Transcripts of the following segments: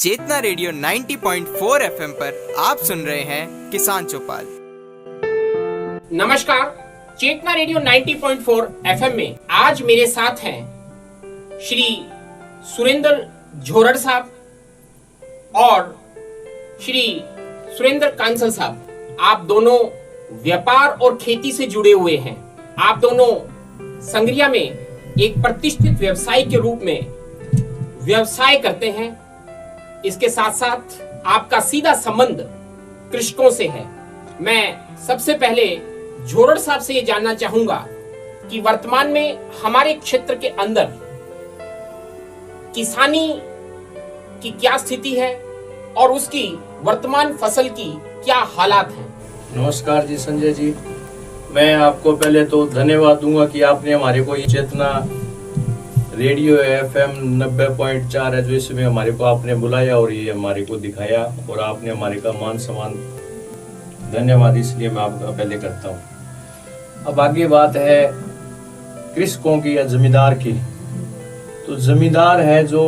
चेतना radio 90.4 FM पर आप सुन रहे हैं किसान चौपाल। नमस्कार, चेतना रेडियो 90.4 एफएम में आज मेरे साथ हैं श्री सुरेंद्र झोरड़ साहब और श्री सुरेंद्र कांसल साहब। आप दोनों व्यापार और खेती से जुड़े हुए हैं। आप दोनों संग्रिया में एक प्रतिष्ठित व्यवसायी के रूप में व्यवसाय करते हैं। इसके साथ साथ आपका सीधा संबंध कृषकों से है। मैं सबसे पहले झोरड़ साहब से ये जानना चाहूंगा कि वर्तमान में हमारे क्षेत्र के अंदर किसानी की क्या स्थिति है और उसकी वर्तमान फसल की क्या हालात हैं। नमस्कार जी संजय जी, मैं आपको पहले तो धन्यवाद दूंगा कि आपने हमारे को ये चेतना रेडियो एफएम 90.4 है जो इसमें हमारे को आपने बुलाया और ये हमारे को दिखाया और आपने हमारे का मान सम्मान, धन्यवाद इसलिए मैं आपका पहले करता हूँ। अब आगे बात है कृषकों की या जमींदार की। तो जमींदार है जो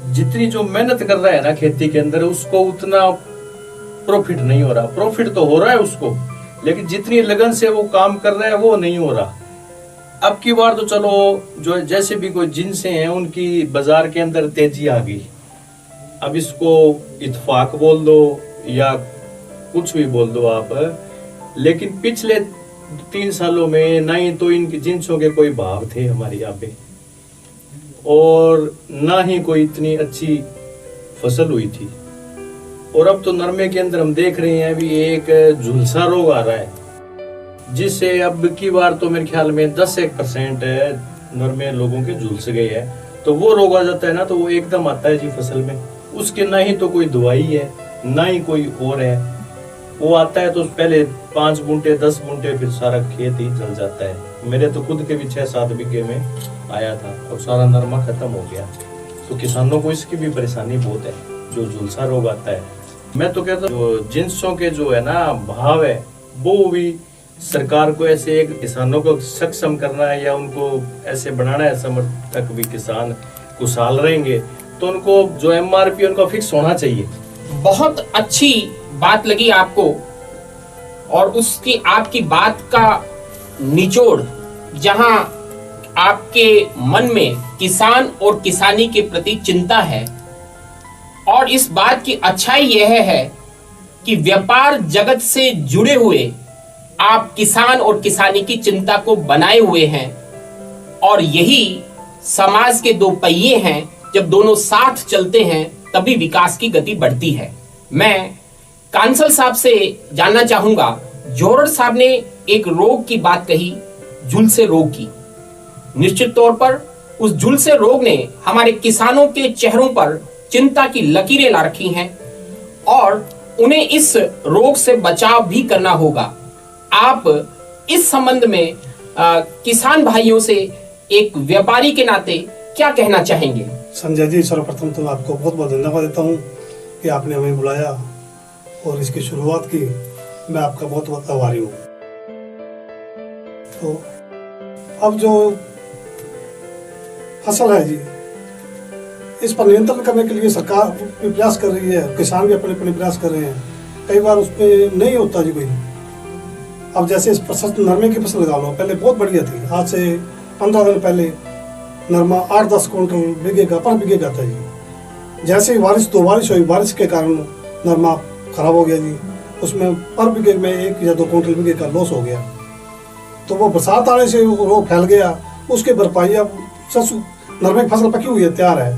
जितनी जो मेहनत कर रहा है ना खेती के अंदर, उसको उतना प्रॉफिट नहीं हो रहा। प्रॉफिट तो हो रहा है उसको, लेकिन जितनी लगन से वो काम कर रहा है वो नहीं हो रहा। अब की बार तो चलो जो जैसे भी कोई जिनसे हैं उनकी बाजार के अंदर तेजी आ गई। अब इसको इत्तेफाक बोल दो या कुछ भी बोल दो आप, लेकिन पिछले 3 सालों में ना ही तो इनकी जिन्सों के कोई भाव थे हमारे यहाँ पे और ना ही कोई इतनी अच्छी फसल हुई थी। और अब तो नरमे के अंदर हम देख रहे हैं अभी एक झुलसा रोग आ रहा है, जिससे अब की बार तो मेरे ख्याल में 10% नरमे लोगों के झुलस गए हैं। तो वो रोग आ जाता है ना, तो वो एकदम आता है जी फसल में। उसके ना ही तो कोई दवाई है ना ही कोई और है। वो आता है तो पहले 5 गुंठे 10 गुंठे फिर सारा खेत ही जल जाता है। मेरे तो खुद के भी 6-7 बीघे में आया था और सारा नरमा खत्म हो गया। तो किसानों को इसकी भी परेशानी बहुत है जो झुलसा रोग आता है। मैं तो कहता हूँ जिन्सों के जो है ना भाव है वो भी सरकार को ऐसे एक किसानों को सक्षम करना है या उनको ऐसे बनाना है समर्थक भी किसान खुशहाल रहेंगे। तो उनको जो एमआरपी उनका फिक्स होना चाहिए। बहुत अच्छी बात लगी आपको और उसकी आपकी बात का निचोड़ जहां आपके मन में किसान और किसानी के प्रति चिंता है और इस बात की अच्छाई यह है कि व्यापार जगत से जुड़े हुए आप किसान और किसानी की चिंता को बनाए हुए हैं और यही समाज के 2 पहिए हैं। जब दोनों साथ चलते हैं तभी विकास की गति बढ़ती है। मैं कांसल साहब से जानना चाहूंगा, झोरड़ साहब ने एक रोग की बात कही, झुलसे रोग की। निश्चित तौर पर उस झुलसे रोग ने हमारे किसानों के चेहरों पर चिंता की लकीरें ला रखी हैं और उन्हें इस रोग से बचाव भी करना होगा। आप इस संबंध में किसान भाइयों से एक व्यापारी के नाते क्या कहना चाहेंगे? संजय जी, सर्वप्रथम तो आपको बहुत बहुत धन्यवाद देता हूँ कि आपने हमें बुलाया और इसकी शुरुआत की। मैं आपका बहुत बहुत आभारी हूँ। तो अब जो फसल है जी, इस पर नियंत्रण करने के लिए सरकार भी प्रयास कर रही है, किसान भी अपने अपने प्रयास कर रहे हैं। कई बार उस पर नहीं होता जी कोई। अब जैसे इस फसल नरमे की फसल लगा लो, पहले बहुत बढ़िया थी। आज से 15 दिन पहले नरमा 8-10 क्विंटल बीघे का पर बीघे का था जी। जैसे ही दो बारिश हुई, बारिश के कारण नरमा खराब हो गया जी। उसमें पर बीघे में 1 या 2 क्विंटल बीघे का लॉस हो गया। तो वो बरसात आने से रोग फैल गया। उसके भरपाई अब नरमे की फसल पकी हुई है, तैयार है।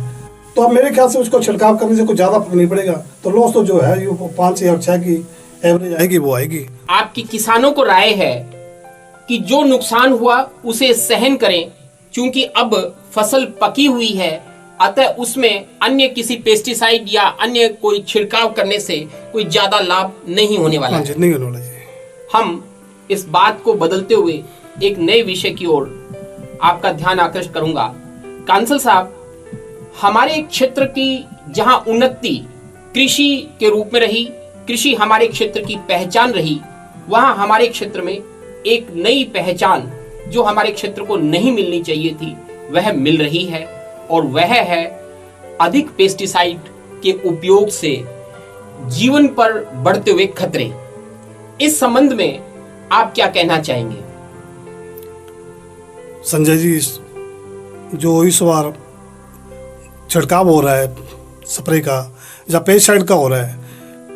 तो अब मेरे ख्याल से उसको छिड़काव करने से कुछ ज्यादा फर्क नहीं पड़ेगा। तो लॉस तो जो है 5 या 6 की एवरेज आएगी, वो आएगी। आपकी किसानों को राय है कि जो नुकसान हुआ उसे सहन करें, क्योंकि अब फसल पकी हुई है, अतः उसमें अन्य किसी पेस्टिसाइड या अन्य कोई छिड़काव करने से कोई ज्यादा लाभ नहीं होने वाला है। नहीं होने वाला है। हम इस बात को बदलते हुए एक नए विषय की ओर आपका ध्यान आकर्षित करूंगा। कांसल साहब, हमारे क्षेत्र की जहां उन्नति कृषि के रूप में रही, कृषि हमारे क्षेत्र की पहचान रही, वहां हमारे क्षेत्र में एक नई पहचान जो हमारे क्षेत्र को नहीं मिलनी चाहिए थी वह मिल रही है और वह है अधिक पेस्टिसाइड के उपयोग से जीवन पर बढ़ते हुए खतरे, इस संबंध में आप क्या कहना चाहेंगे? संजय जी, जो इस बार छिड़काव हो रहा है स्प्रे का या पेस्टिसाइड का हो रहा है,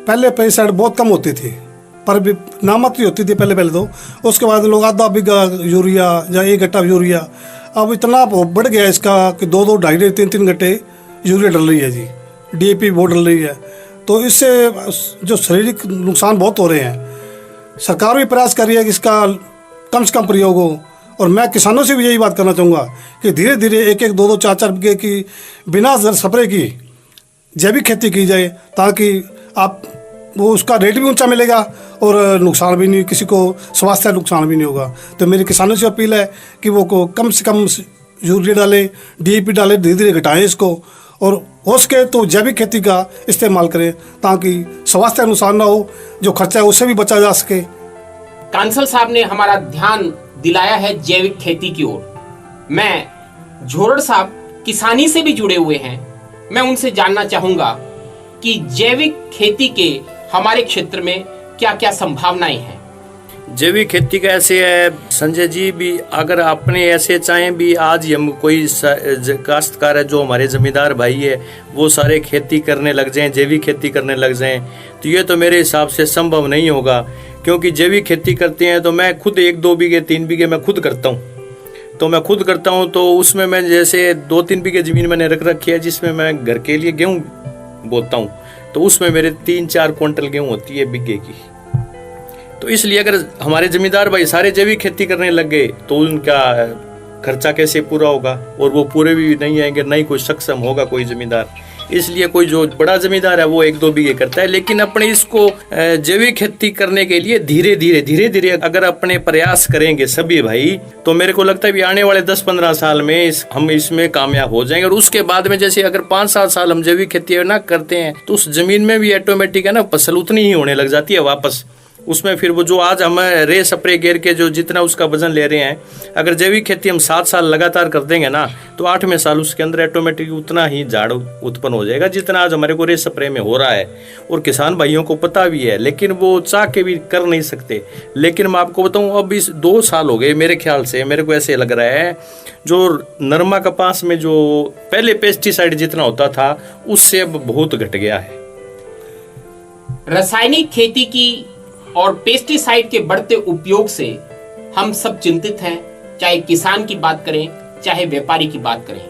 पहले पेस्टिसाइड बहुत कम होती थी, पर भी नाममात्र होती थी पहले तो। उसके बाद लोग आधा बीघा यूरिया या 1 गट्टा यूरिया, अब इतना बढ़ गया इसका कि 2-2, 2.5, 3-3 गट्टे यूरिया डल रही है जी, DAP बहुत डल रही है। तो इससे जो शारीरिक नुकसान बहुत हो रहे हैं। सरकार भी प्रयास कर रही है कि इसका कम से कम प्रयोग हो, और मैं किसानों से भी यही बात करना चाहूँगा कि धीरे धीरे 1-1, 2-2, 4-4 बीघे की बिना स्प्रे की जैविक खेती की जाए, ताकि आप वो उसका रेट भी ऊंचा मिलेगा और नुकसान भी नहीं, किसी को स्वास्थ्य नुकसान भी नहीं होगा। तो मेरे किसानों से अपील है कि वो को कम से कम यूरिया डालें, DAP डालें, धीरे धीरे घटाएं इसको, और हो सके तो जैविक खेती का इस्तेमाल करें, ताकि स्वास्थ्य नुकसान ना हो, जो खर्चा है उससे भी बचा जा सके। कांसल साहब ने हमारा ध्यान दिलाया है जैविक खेती की ओर। मैं झोरड़ साहब किसानी से भी जुड़े हुए हैं, मैं उनसे जानना चाहूंगा कि जैविक खेती के हमारे क्षेत्र में क्या क्या संभावनाएं हैं। जैविक खेती का ऐसे है संजय जी, भी अगर अपने ऐसे चाहें भी, आज हम कोई काश्तकार है जो हमारे जमींदार भाई है वो सारे खेती करने लग जाएं, जैविक खेती करने लग जाएं, तो ये तो मेरे हिसाब से संभव नहीं होगा। क्योंकि जैविक खेती करते हैं तो मैं खुद 1-2 बीघे 3 बीघे मैं खुद करता हूँ, तो उसमें मैं जैसे 2-3 बीघे ज़मीन मैंने रख रखी है जिसमें मैं घर के लिए गेहूँ बोता हूँ, तो उसमें मेरे 3-4 क्विंटल गेहूँ होती है बीघे की। तो इसलिए अगर हमारे जमींदार भाई सारे जैविक खेती करने लग गए तो उनका खर्चा कैसे पूरा होगा, और वो पूरे भी नहीं आएंगे, नहीं कोई सक्षम होगा कोई जमींदार। इसलिए कोई जो बड़ा जमींदार है वो 1-2 बीघे करता है, लेकिन अपने इसको जैविक खेती करने के लिए धीरे धीरे अगर अपने प्रयास करेंगे सभी भाई, तो मेरे को लगता है भी आने वाले 10-15 साल में हम इसमें कामयाब हो जाएंगे। और उसके बाद में जैसे अगर 5-7 साल हम जैविक खेती ना करते हैं तो उस जमीन में भी ऑटोमेटिक है ना फसल उतनी ही होने लग जाती है वापस। उसमें फिर वो जो आज हम रे स्प्रे गेर के जो जितना उसका वजन ले रहे हैं, अगर जैविक खेती हम 7 साल लगातार कर देंगे ना, तो 8वें साल उसके अंदर ऑटोमेटिक उतना ही झाड़ उत्पन्न हो जाएगा जितना आज हमारे को रे स्प्रे में हो रहा है। और किसान भाइयों को पता भी है, लेकिन वो चाह के भी कर नहीं सकते। लेकिन मैं आपको बताऊं, अब इस 2 साल हो गए मेरे ख्याल से, मेरे को ऐसे लग रहा है जो नरमा कपास में जो पहले पेस्टिसाइड जितना होता था उससे अब बहुत घट गया है। रासायनिक खेती की और पेस्टिसाइड के बढ़ते उपयोग से हम सब चिंतित हैं, चाहे किसान की बात करें चाहे व्यापारी की बात करें,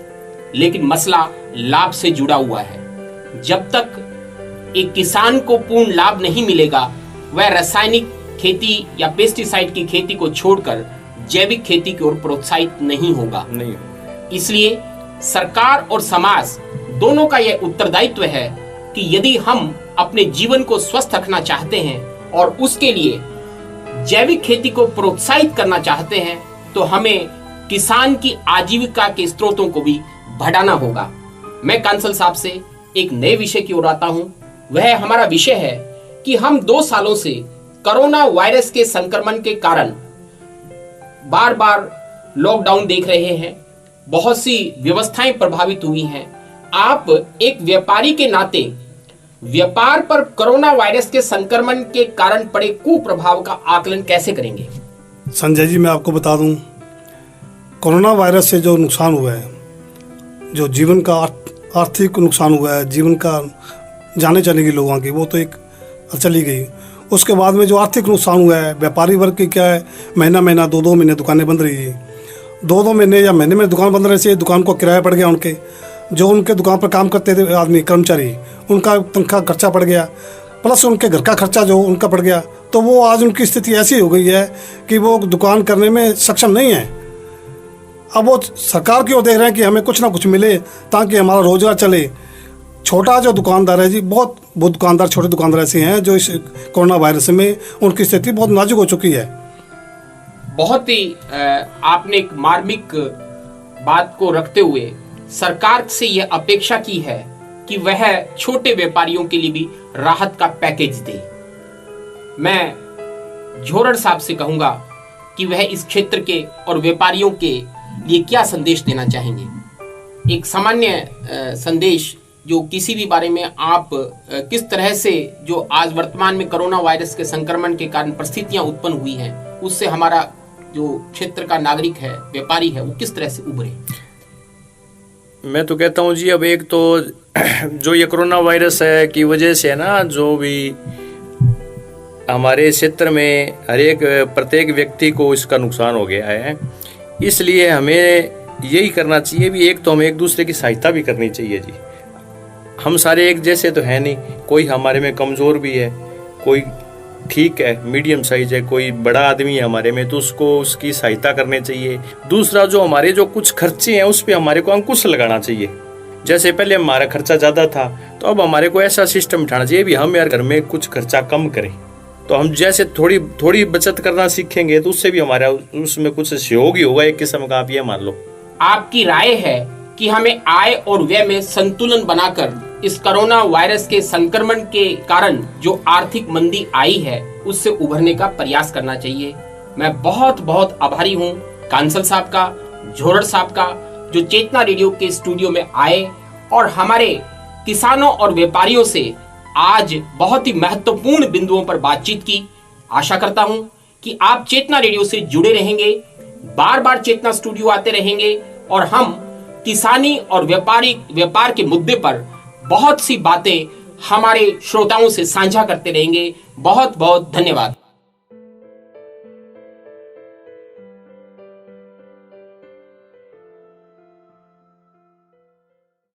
लेकिन मसला लाभ से जुड़ा हुआ है। जब तक एक किसान को पूर्ण लाभ नहीं मिलेगा, वह रासायनिक खेती या पेस्टिसाइड की खेती को छोड़कर जैविक खेती की ओर प्रोत्साहित नहीं होगा। इसलिए सरकार और समाज दोनों का यह उत्तरदायित्व है कि यदि हम अपने जीवन को स्वस्थ रखना चाहते हैं और उसके लिए जैविक खेती को प्रोत्साहित करना चाहते हैं, तो हमें किसान की आजीविका के स्रोतों को भी बढ़ाना होगा। मैं कांसल साहब से एक नए विषय की ओर आता हूं। वह हमारा विषय है कि हम 2 सालों से कोरोना वायरस के संक्रमण के कारण बार बार लॉकडाउन देख रहे हैं, बहुत सी व्यवस्थाएं प्रभावित हुई हैं। आप एक व्यापारी के नाते व्यापार पर कोरोना वायरस के संक्रमण के कारण पड़े कुप्रभाव का आकलन कैसे करेंगे? संजय जी, मैं आपको बता दूं, कोरोना वायरस से जो नुकसान हुआ है, जो जीवन का आर्थिक नुकसान हुआ है, जीवन का जाने चले गई लोगों की, वो तो एक चली गई। उसके बाद में जो आर्थिक नुकसान हुआ है व्यापारी वर्ग की, क्या है, महीना 2-2 महीने दुकानें बंद रही है, 2-2 महीने या महीने में दुकान बंद रहने से दुकान को किराया पड़ गया। उनके जो उनके दुकान पर काम करते थे आदमी कर्मचारी, उनका तनख्वाह खर्चा पड़ गया, प्लस उनके घर का खर्चा जो उनका पड़ गया। तो वो आज उनकी स्थिति ऐसी हो गई है कि वो दुकान करने में सक्षम नहीं है। अब वो सरकार की ओर देख रहे हैं कि हमें कुछ ना कुछ मिले ताकि हमारा रोजगार चले। छोटा जो दुकानदार है जी, बहुत दुकानदार, छोटे दुकानदार ऐसे हैं जो इस कोरोना वायरस में उनकी स्थिति बहुत नाजुक हो चुकी है। बहुत ही आपने एक मार्मिक बात को रखते हुए सरकार से यह अपेक्षा की है कि वह छोटे व्यापारियों के लिए भी राहत का पैकेज दे। मैं झोरड़ साहब से कहूंगा कि वह इस क्षेत्र के और व्यापारियों के लिए क्या संदेश देना चाहेंगे। एक सामान्य संदेश जो किसी भी बारे में आप किस तरह से जो आज वर्तमान में कोरोना वायरस के संक्रमण के कारण परिस्थितियां उत्पन्न हुई हैं, उससे हमारा जो क्षेत्र का नागरिक है, व्यापारी है, वो किस तरह से उभरे? मैं तो कहता हूँ जी, अब एक तो जो ये कोरोना वायरस है की वजह से ना, जो भी हमारे क्षेत्र में प्रत्येक व्यक्ति को इसका नुकसान हो गया है, इसलिए हमें यही करना चाहिए भी, एक तो हमें एक दूसरे की सहायता भी करनी चाहिए जी। हम सारे एक जैसे तो है नहीं, कोई हमारे में कमज़ोर भी है, कोई ठीक है मीडियम साइज है, कोई बड़ा आदमी है हमारे में, तो उसको उसकी सहायता करनी चाहिए। दूसरा, जो हमारे जो कुछ खर्चे हैं उस पर हमारे को अंकुश लगाना चाहिए। जैसे पहले हमारा खर्चा ज़्यादा था, तो अब हमारे को ऐसा सिस्टम उठाना चाहिए भी हम यार घर में कुछ खर्चा कम करें। तो हम जैसे थोड़ी थोड़ी बचत करना सीखेंगे तो उससे भी हमारा उसमें कुछ सहयोग ही होगा एक किस्म का, आप ये मान लो। आपकी राय है कि हमें आय और व्यय में संतुलन बनाकर इस कोरोना वायरस के संक्रमण के कारण जो आर्थिक मंदी आई है उससे उभरने का प्रयास करना चाहिए। मैं बहुत बहुत आभारी हूँ कांसल साहब का, झोरड़ साहब का, जो चेतना रेडियो के स्टूडियो में आए और हमारे किसानों और व्यापारियों से आज बहुत ही महत्वपूर्ण बिंदुओं पर बातचीत की। आशा करता हूं कि आप चेतना रेडियो से जुड़े रहेंगे, बार बार चेतना स्टूडियो आते रहेंगे और हम किसानी और व्यापार के मुद्दे पर बहुत सी बातें हमारे श्रोताओं से साझा करते रहेंगे। बहुत बहुत धन्यवाद।